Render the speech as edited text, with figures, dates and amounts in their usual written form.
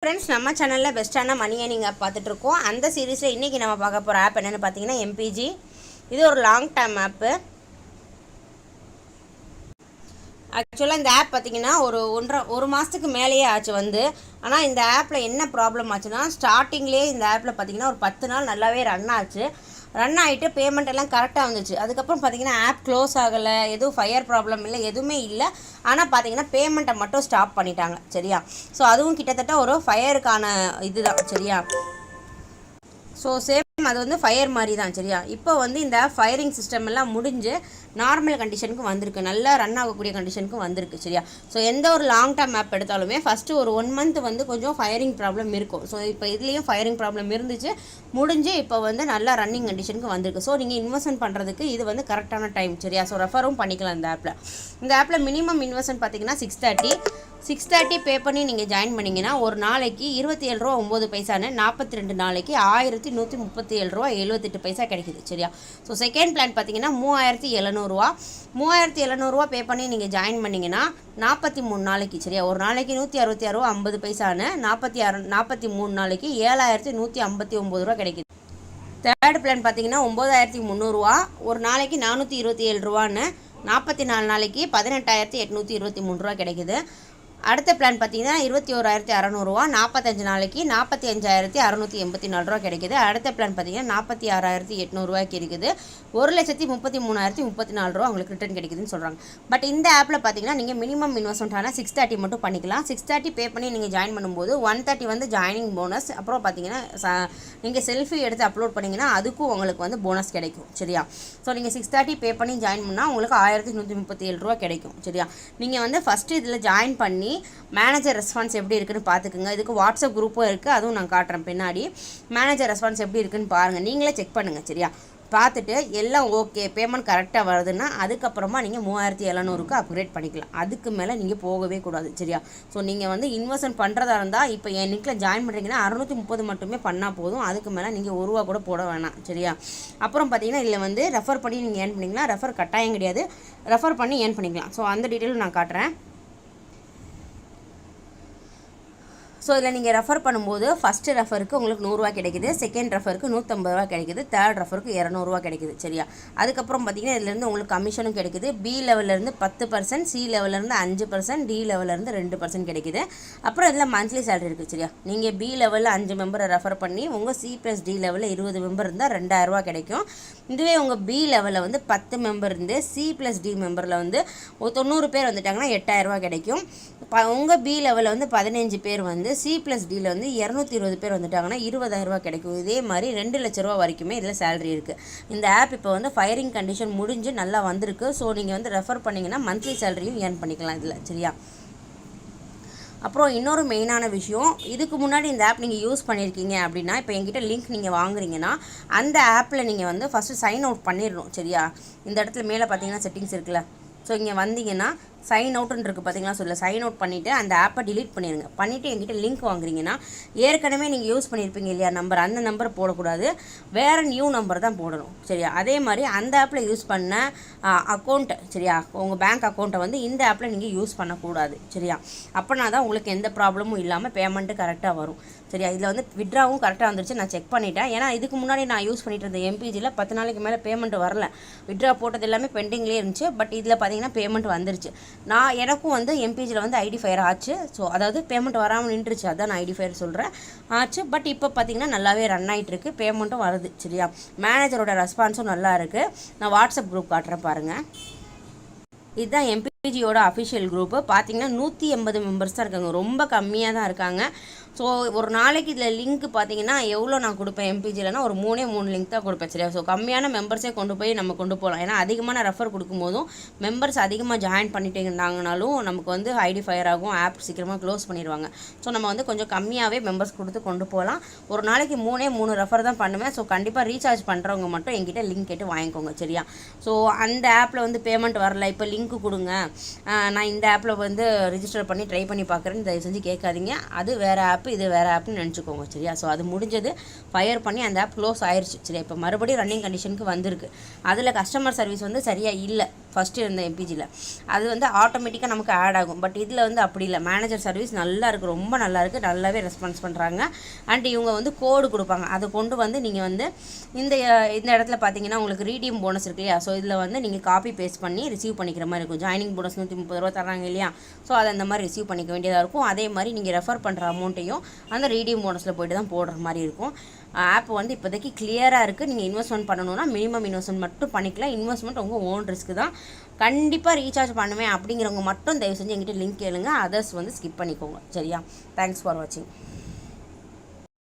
Friends, நம்ம சேனலில் பெஸ்ட்டான மணி ஏர்னிங் ஆப் பார்த்துட்ருக்கோம். அந்த சீரீஸில் இன்றைக்கி நம்ம பார்க்க போகிற ஆப் என்னென்னு பார்த்தீங்கன்னா எம்பிஜி. இது ஒரு லாங் டேர்ம் ஆப்பு. ஆக்சுவலாக இந்த ஆப் பார்த்திங்கன்னா ஒரு மாதத்துக்கு மேலேயே ஆச்சு வந்து. ஆனால் இந்த ஆப்பில் என்ன ப்ராப்ளம் ஆச்சுன்னா, ஸ்டார்டிங்லேயே இந்த ஆப்பில் பார்த்திங்கன்னா ஒரு 10 நாள் நல்லாவே ரன் ஆச்சு. ரன் ஆகிட்டு பேமெண்ட் எல்லாம் கரெக்டாக வந்துச்சு. அதுக்கப்புறம் பார்த்திங்கன்னா ஆப் க்ளோஸ் ஆகலை, எதுவும் ஃபயர் ப்ராப்ளம் இல்லை, எதுவுமே இல்லை. ஆனால் பார்த்திங்கன்னா பேமெண்ட்டை மட்டும் ஸ்டாப் பண்ணிட்டாங்க. சரியா? ஸோ அதுவும் கிட்டத்தட்ட ஒரு ஃபயருக்கான இதுதான். சரியா? ஸோ சேம் அது வந்து ஃபயர் மாதிரி தான். சரியா? இப்போ வந்து இந்த ஃபயரிங் சிஸ்டம் எல்லாம் முடிஞ்சு நார்மல் கண்டிஷனுக்கு வந்திருக்கு, நல்லா ரன் ஆகக்கூடிய கண்டிஷனுக்கு வந்திருக்கு. சரியா? ஸோ எந்த ஒரு லாங் டேர்ம் ஆப் எடுத்தாலுமே ஃபஸ்ட்டு ஒரு 1 மந்த் வந்து கொஞ்சம் ஃபயரிங் ப்ராப்ளம் இருக்கும். ஸோ இப்போ இதுலேயும் ஃபயரிங் ப்ராப்ளம் இருந்துச்சு, முடிஞ்சு இப்போ வந்து நல்லா ரன்னிங் கண்டிஷனுக்கு வந்திருக்கு. ஸோ நீங்கள் இன்வெஸ்ட்மெண்ட் பண்ணுறதுக்கு இது வந்து கரெக்டான டைம். சரியா? ஸோ ரெஃபரும் பண்ணிக்கலாம் இந்த ஆப்பில் மினிமம் இன்வெஸ்ட்மெண்ட் பார்த்தீங்கன்னா 630 பே பண்ணி நீங்கள் ஜாயின் பண்ணிங்கன்னா ஒரு நாளைக்கு 27 ரூபா 9 பைசான்னு 42 நாளைக்கு 1137 ரூபா 78 பைசா கிடைக்குது. சரியா? ஸோ செகண்ட் பிளான் பார்த்தீங்கன்னா 3700 ரூபா பே பண்ணி நீங்கள் ஜாயின் பண்ணிங்கன்னா 43 நாளைக்கு. சரியா? ஒரு நாளைக்கு 166 ரூபா 50 பைசான்னு 43 நாளைக்கு 7159 ரூபா கிடைக்குது. தேர்ட் பிளான் பார்த்தீங்கன்னா 9300 ரூபா, ஒரு நாளைக்கு 427 ரூபான்னு 44 நாளைக்கு 18823 ரூபா கிடைக்குது. அடுத்த பிளான் பார்த்தீங்கன்னா 21600 ரூபா, 45 நாளைக்கு 45684 ரூபா கிடைக்குது. அடுத்த பிளான் பார்த்தீங்கன்னா 46800 ரூபாய்க்கு இருக்குது. 1,33,034 ரூபா உங்களுக்கு ரிட்டர்ன் கிடைக்குதுன்னு சொல்கிறாங்க. பட் இந்த ஆப்பில் பார்த்தீங்கன்னா நீங்கள் மினிமம் இன்வெஸ்ட்மெண்ட்டான 630 மட்டும் பண்ணிக்கலாம். 630 பே பண்ணி நீங்கள் ஜாயின் பண்ணும்போது 130 வந்து ஜாயினிங் போனஸ். அப்புறம் பார்த்தீங்கன்னா நீங்கள் செல்ஃபி எடுத்து அப்லோட் பண்ணிங்கன்னா அதுக்கும் உங்களுக்கு வந்து போனஸ் கிடைக்கும். சரியா? ஸோ நீங்கள் 630 பே பண்ணி ஜாயின் பண்ணால் உங்களுக்கு 1137 ரூபா கிடைக்கும். சரியா? நீங்கள் வந்து ஃபஸ்ட்டு இதில் ஜாயின் பண்ணி மேனேஜர் ரெஸ்பான்ஸ் எப்படி இருக்குன்னு பார்த்துக்குங்க. இதுக்கு வாட்ஸ்அப் குரூப்பும் இருக்குது, அதுவும் நான் காட்டுறேன் பின்னாடி. மேனேஜர் ரெஸ்பான்ஸ் எப்படி இருக்குன்னு பாருங்கள், நீங்களே செக் பண்ணுங்கள். சரியா? பார்த்துட்டு எல்லாம் ஓகே, பேமெண்ட் கரெக்டாக வருதுன்னா அதுக்கப்புறமா நீங்கள் 3700க்கு அப்கிரேட் பண்ணிக்கலாம். அதுக்கு மேலே நீங்கள் போகவே கூடாது. சரியா? ஸோ நீங்கள் வந்து இன்வெஸ்ட்மெண்ட் பண்ணுறதா இருந்தால் இப்போ என் லிங்கில் ஜாயின் பண்ணுறீங்கன்னா 630 மட்டுமே பண்ணால் போதும். அதுக்கு மேலே நீங்கள் 1 ரூபா கூட போட வேணாம். சரியா? அப்புறம் பார்த்தீங்கன்னா இதில் வந்து ரெஃபர் பண்ணி நீங்கள் ஏர்ன் பண்ணிக்கலாம். ரெஃபர் கட்டாயம் கிடையாது, ரெஃபர் பண்ணி ஏர்ன் பண்ணிக்கலாம். ஸோ அந்த டீட்டெயிலும் நான் காட்டுறேன். ஸோ இதில் நீங்கள் ரெஃபர் பண்ணும்போது ஃபஸ்ட்டு ரெஃபருக்கு உங்களுக்கு 100 ரூபா கிடைக்குது, செகண்ட் ரெஃபருக்கு 150 ரூபா கிடைக்குது, தேர்ட் ரெஃபருக்கு 200 ரூபா கிடைக்குது. சரியா? அதுக்கப்புறம் பார்த்தீங்கன்னா இதுலேருந்து உங்களுக்கு கமிஷனும் கிடைக்குது. பி லெவலேருந்து 10%, சி லெவலேருந்து 5%, டி லெவலேருந்து 2% கிடைக்குது. அப்புறம் இதில் மந்த்லி சேலரி இருக்குது. சரியா? நீங்கள் பி லெவலில் 5 மெம்பரை ரெஃபர் பண்ணி உங்கள் சி ப்ளஸ் டி லெவலில் 20 மெம்பர் இருந்தால் 2000 ரூபா கிடைக்கும். இதுவே உங்கள் பி லெவலில் வந்து 10 மெம்பர் இருந்து சி ப்ளஸ் டி மெம்பரில் வந்து 90 பேர் வந்துட்டாங்கன்னா 8000 ரூபா கிடைக்கும். உங்கள் பி லெவலில் வந்து 15 பேர் வந்து சி ப்ளஸ் டியில் வந்து 220 பேர் வந்துட்டாங்கன்னா 20000 ரூபா கிடைக்கும். இதே மாதிரி 2 லட்ச ரூபா வரைக்குமே இதில் சேலரி இருக்குது. இந்த ஆப் இப்போ வந்து ஃபயரிங் கண்டிஷன் முடிஞ்சு நல்லா வந்திருக்கு. ஸோ நீங்கள் வந்து ரெஃபர் பண்ணிங்கன்னா மந்த்லி சேலரியும் ஏர்ன் பண்ணிக்கலாம் இதில். சரியா? அப்புறம் இன்னொரு மெயினான விஷயம், இதுக்கு முன்னாடி இந்த ஆப் நீங்கள் யூஸ் பண்ணியிருக்கீங்க அப்படின்னா, இப்போ என்கிட்ட லிங்க் நீங்கள் வாங்குறீங்கன்னா அந்த ஆப்பில் நீங்கள் வந்து ஃபஸ்ட்டு சைன் அவுட் பண்ணிடணும். சரியா? இந்த இடத்துல மேலே பார்த்தீங்கன்னா செட்டிங்ஸ் இருக்குல்ல, ஸோ இங்கே வந்தீங்கன்னா சைன் அவுட்னு இருக்குது பார்த்தீங்களா? சொல்ல சைன் அவுட் பண்ணிவிட்டு அந்த ஆப்பை டிலீட் பண்ணிடுங்க. பண்ணிவிட்டு என்கிட்ட லிங்க் வாங்குறீங்கன்னா ஏற்கனவே நீங்கள் யூஸ் பண்ணியிருப்பீங்க இல்லையா நம்பர், அந்த நம்பரை போடக்கூடாது, வேறு நியூ நம்பர் தான் போடணும். சரியா? அதே மாதிரி அந்த ஆப்பில் யூஸ் பண்ண அக்கௌண்ட்டை, சரியா, உங்கள் பேங்க் அக்கௌண்ட்டை வந்து இந்த ஆப்பில் நீங்கள் யூஸ் பண்ணக்கூடாது. சரியா? அப்போனா தான் உங்களுக்கு எந்த ப்ராப்ளமும் இல்லாமல் பேமெண்ட்டு கரெக்டாக வரும். சரியா? இதில் வந்து விட்ராவும் கரெக்டாக வந்துருச்சு, நான் செக் பண்ணிட்டேன். ஏன்னா இதுக்கு முன்னாடி நான் யூஸ் பண்ணிட்டு இருந்த எம்பிஜியில் 10 நாளைக்கு மேலே பேமெண்ட் வரல, விட்ரா போட்டது எல்லாமே பெண்டிங்லேயே இருந்துச்சு. பட் இதில் பார்த்தீங்கன்னா பேமெண்ட் வந்துருச்சு. எனக்கும் வந்து எம்பிஜியில் வந்து ஐடி ஃபயர் ஆச்சு. ஸோ அதாவது பேமெண்ட் வராமல் நின்றுச்சு, அதான் நான் ஐடி ஃபயர் சொல்கிறேன் ஆச்சு. பட் இப்போ பார்த்தீங்கன்னா நல்லாவே ரன் ஆகிட்டுருக்கு, பேமெண்ட்டும் வருது. சரியா? மேனேஜரோட ரெஸ்பான்ஸும் நல்லா இருக்குது. நான் வாட்ஸ்அப் குரூப் காட்டுறேன் பாருங்கள். இதுதான் எம்பிஜியோட அஃபிஷியல் குரூப்பு. பார்த்தீங்கன்னா 180 மெம்பர்ஸ் தான் இருக்காங்க, ரொம்ப கம்மியாக தான் இருக்காங்க. ஸோ ஒரு நாளைக்கு இதில் லிங்க் பார்த்தீங்கன்னா எவ்வளோ நான் கொடுப்பேன் எம்பிஜிலனா ஒரு 3 லிங்க் தான் கொடுப்பேன். சரியா? ஸோ கம்மியான மெம்பர்ஸே கொண்டு போய் நம்ம கொண்டு போகலாம். ஏன்னா அதிகமான ரெஃபர் கொடுக்கும்போதும் மெம்பர்ஸ் அதிகமாக ஜாயின் பண்ணிட்டு இருந்தாங்கனாலும் நமக்கு வந்து ஐடி ஃபயர் ஆகும், ஆப் சீக்கிரமாக க்ளோஸ் பண்ணிடுவாங்க. ஸோ நம்ம வந்து கொஞ்சம் கம்மியாகவே மெம்பர்ஸ் கொடுத்து கொண்டு போகலாம். ஒரு நாளைக்கு 3 ரெஃபர் தான் பண்ணுவேன். ஸோ கண்டிப்பாக ரீசார்ஜ் பண்ணுறவங்க மட்டும் என்கிட்ட லிங்க் கேட்டு வாங்கிக்கோங்க. சரியா? ஸோ அந்த ஆப்பில் வந்து பேமெண்ட் வரல, இப்போ லிங்க் கொடுங்க, நான் இந்த ஆப்பில் வந்து ரிஜிஸ்டர் பண்ணி ட்ரை பண்ணி பார்க்குறேன்னு தயவு செஞ்சு கேட்காதீங்க. அது வேறு ஆப், இது வேறு ஆப்னு நினச்சிக்கோங்க. சரியா? ஸோ அது முடிஞ்சது, ஃபயர் பண்ணி அந்த ஆப் க்ளோஸ் ஆயிடுச்சு. சரியா? இப்போ மறுபடியும் ரன்னிங் கண்டிஷனுக்கு வந்திருக்கு. அதில் கஸ்டமர் சர்வீஸ் வந்து சரியாக இல்லை. ஃபஸ்ட்டு இருந்த எம்பிஜியில். அது வந்து ஆட்டோமேட்டிக்காக நமக்கு ஆட் ஆகும். பட் இதில் வந்து அப்படி இல்லை. மேனேஜர் சர்வீஸ் நல்லா இருக்குது, ரொம்ப நல்லா இருக்குது, நல்லாவே ரெஸ்பான்ஸ் பண்ணுறாங்க. அண்ட் இவங்க வந்து கோடு கொடுப்பாங்க, அதை கொண்டு வந்து நீங்கள் வந்து இந்த இடத்துல பார்த்தீங்கன்னா உங்களுக்கு ரீடீம் போனஸ் இருக்கு இல்லையா. ஸோ இதில் வந்து நீங்கள் காப்பி பேஸ்ட் பண்ணி ரிசீவ் பண்ணிக்கிற மாதிரி இருக்கும். ஜாயினிங் போனஸ் 130 ரூபா தராங்க இல்லையா. ஸோ அதை அந்த மாதிரி ரிசீவ் பண்ணிக்க வேண்டியதாக இருக்கும். அதே மாதிரி நீங்கள் ரெஃபர் பண்ணுற அமௌண்ட்டையும் அந்த ரீடீம் போனஸில் போய்ட்டு தான் போடுற மாதிரி இருக்கும். ஆப் வந்து இப்போதைக்கு கிளியராக இருக்குது. நீங்கள் இன்வெஸ்ட்மெண்ட் பண்ணணும்னா மினிமம் இன்வெஸ்ட்மெண்ட் மட்டும் பண்ணிக்கலாம். இன்வெஸ்ட்மெண்ட் உங்கள் ஓன் ரிஸ்க் தான். கண்டிப்பாக ரீசார்ஜ் பண்ணுவேன் அப்படிங்கிறவங்க மட்டும் தயவு செஞ்சு எங்கிட்ட லிங்க் கேளுங்க. அதர்ஸ் வந்து ஸ்கிப் பண்ணிக்கோங்க. சரியா? தேங்க்ஸ் ஃபார் வாட்சிங்.